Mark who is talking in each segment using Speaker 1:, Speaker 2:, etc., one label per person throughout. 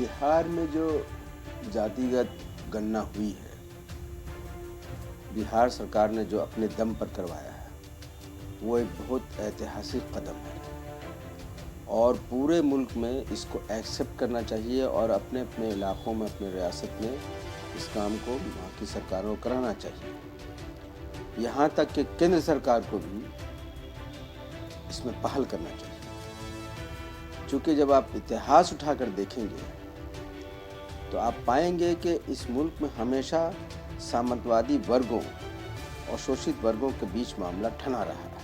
Speaker 1: बिहार में जो जातिगत गणना हुई है, बिहार सरकार ने जो अपने दम पर करवाया है, वो एक बहुत ऐतिहासिक कदम है और पूरे मुल्क में इसको एक्सेप्ट करना चाहिए और अपने अपने इलाकों में, अपने रियासत में इस काम को वहाँ की सरकारों को कराना चाहिए। यहाँ तक कि केंद्र सरकार को भी इसमें पहल करना चाहिए, क्योंकि जब आप इतिहास उठाकर देखेंगे तो आप पाएंगे कि इस मुल्क में हमेशा सामंतवादी वर्गों और शोषित वर्गों के बीच मामला ठना रहा है।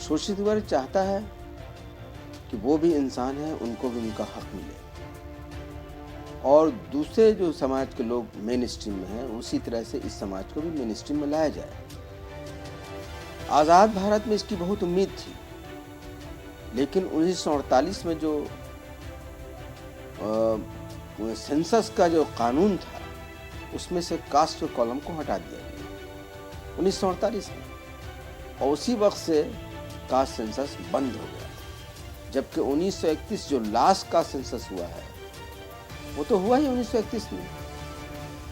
Speaker 1: शोषित वर्ग चाहता है कि वो भी इंसान है, उनको भी उनका हक मिले, और दूसरे जो समाज के लोग मेन स्ट्रीम में हैं, उसी तरह से इस समाज को भी मेन स्ट्रीम में लाया जाए। आज़ाद भारत में इसकी बहुत उम्मीद थी, लेकिन 1948 में जो सेंसस का जो कानून था, उसमें से कास्ट के कॉलम को हटा दिया गया 1948 में, और उसी वक्त से कास्ट सेंसस बंद हो गया। जबकि 1931 जो लास्ट कास्ट सेंसस हुआ है, वो तो हुआ ही 1931 में,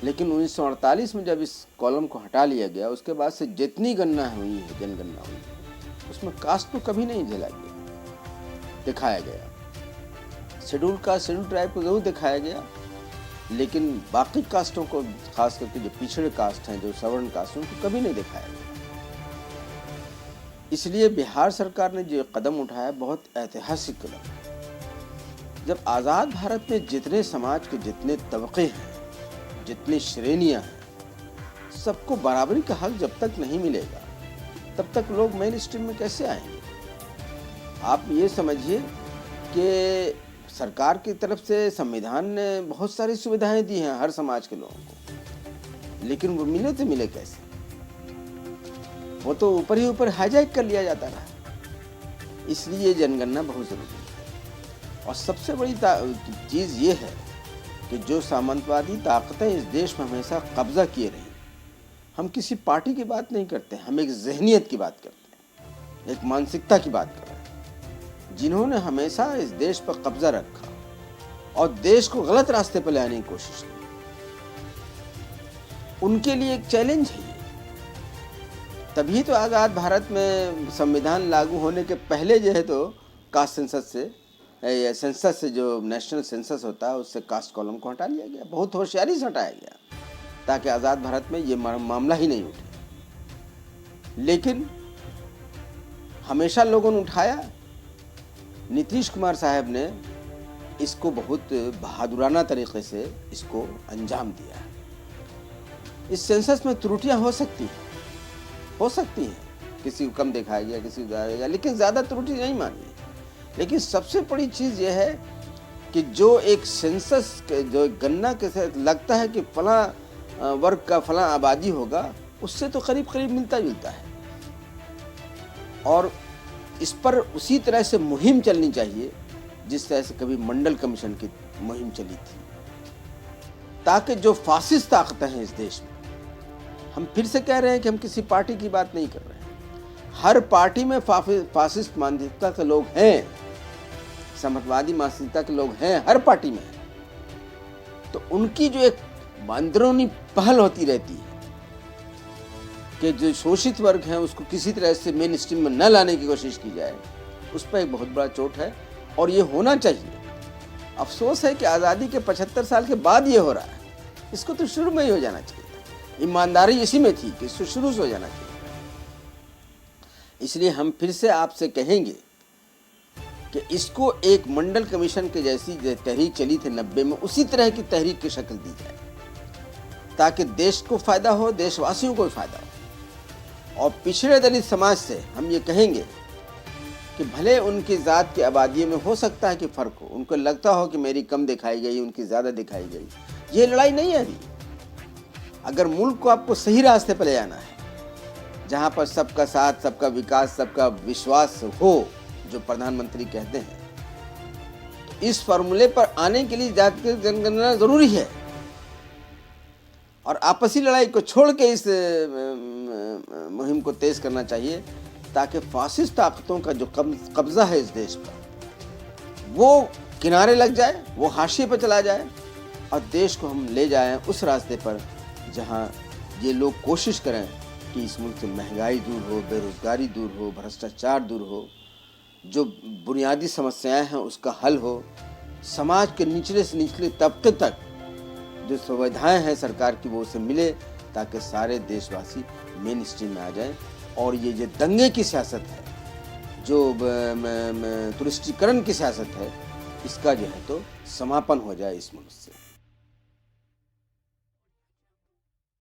Speaker 1: लेकिन 1948 में जब इस कॉलम को हटा लिया गया, उसके बाद से जितनी गणना हुई है, जनगणना हुई है, उसमें कास्ट को कभी नहीं दिखाया गया। शेड्यूल कास्ट, शेड्यूल ट्राइब को जरूर दिखाया गया, लेकिन बाकी कास्टों को, खास करके जो पिछड़े कास्ट हैं, जो सवर्ण कास्ट हैं, उनको कभी नहीं दिखाया गया। इसलिए बिहार सरकार ने जो कदम उठाया, बहुत ऐतिहासिक कदम है। जब आज़ाद भारत में जितने समाज के जितने तबके हैं, जितनी श्रेणियां हैं, सबको बराबरी का हक जब तक नहीं मिलेगा, तब तक लोग मेन स्ट्रीम में कैसे आएंगे। आप ये समझिए कि सरकार की तरफ से संविधान ने बहुत सारी सुविधाएं दी हैं हर समाज के लोगों को, लेकिन वो मिले तो मिले कैसे? वो तो ऊपर ही ऊपर हाईजैक कर लिया जाता रहा। इसलिए जनगणना बहुत जरूरी है। और सबसे बड़ी चीज़ ये है कि जो सामंतवादी ताकतें इस देश में हमेशा कब्जा किए रही, हम किसी पार्टी की बात नहीं करते, हम एक जहनियत की बात करते हैं, एक मानसिकता की बात कर रहे हैं, जिन्होंने हमेशा इस देश पर कब्जा रखा और देश को गलत रास्ते पर लाने की कोशिश की। उनके लिए एक चैलेंज है ये। तभी तो आज़ाद भारत में संविधान लागू होने के पहले जो है, तो कास्ट सेंसस से जो नेशनल सेंसस होता है, उससे कास्ट कॉलम को हटा लिया गया। बहुत होशियारी से हटाया गया ताकि आज़ाद भारत में ये मामला ही नहीं उठे। लेकिन हमेशा लोगों ने उठाया। नीतीश कुमार साहब ने इसको बहुत बहादुराना तरीके से इसको अंजाम दिया है। इस सेंसस में त्रुटियां हो सकती हैं, किसी को कम दिखाया गया, किसी को ज़्यादा गया, लेकिन ज़्यादा त्रुटि नहीं मानी। लेकिन सबसे बड़ी चीज़ यह है कि जो एक सेंसस जो गणना के साथ लगता है कि फलां वर्ग का फलां आबादी होगा, उससे तो करीब करीब मिलता जुलता है। और इस पर उसी तरह से मुहिम चलनी चाहिए जिस तरह से कभी मंडल कमीशन की मुहिम चली थी, ताकि जो फासिस्ट ताकतें हैं इस देश में, हम फिर से कह रहे हैं कि हम किसी पार्टी की बात नहीं कर रहे हैं, हर पार्टी में फासिस्ट मानसिकता के लोग हैं, सामंतवादी मानसिकता के लोग हैं, हर पार्टी में। तो उनकी जो एक अंदरूनी पहल होती रहती है कि जो शोषित वर्ग हैं उसको किसी तरह से मेन स्ट्रीम में न लाने की कोशिश की जाए, उस पर एक बहुत बड़ा चोट है और ये होना चाहिए। अफसोस है कि आज़ादी के 75 साल के बाद ये हो रहा है। इसको तो शुरू में ही हो जाना चाहिए था। ईमानदारी इसी में थी कि इसको शुरू से हो जाना चाहिए। इसलिए हम फिर से आपसे कहेंगे कि इसको एक मंडल कमीशन के जैसी तहरीक चली थी 90 में, उसी तरह की तहरीक की शक्ल दी जाए, ताकि देश को फ़ायदा हो, देशवासियों को भी फ़ायदा हो। और पिछड़े दलित समाज से हम ये कहेंगे कि भले उनकी ज़ात की आबादी में हो सकता है कि फ़र्क हो, उनको लगता हो कि मेरी कम दिखाई गई, उनकी ज़्यादा दिखाई गई, ये लड़ाई नहीं है अभी। अगर मुल्क को आपको सही रास्ते पर ले जाना है, जहाँ पर सबका साथ, सबका विकास, सबका विश्वास हो, जो प्रधानमंत्री कहते हैं, तो इस फॉर्मूले पर आने के लिए जातीय जनगणना ज़रूरी है। और आपसी लड़ाई को छोड़ के इस मुहिम को तेज करना चाहिए, ताकि फासिस्ट ताकतों का जो कब्जा है इस देश पर, वो किनारे लग जाए, वो हाशिए पर चला जाए और देश को हम ले जाएं उस रास्ते पर जहां ये लोग कोशिश करें कि इस मुल्क से महंगाई दूर हो, बेरोजगारी दूर हो, भ्रष्टाचार दूर हो, जो बुनियादी समस्याएं हैं उसका हल हो, समाज के निचले से निचले तबके तक जो सुविधाएं हैं सरकार की वो उसे मिले, ताकि सारे देशवासी मेन स्ट्रीम में आ जाएं और ये जो दंगे की सियासत है, जो तुष्टिकरण की सियासत है, इसका जो है तो समापन हो जाए इस मुल्क से।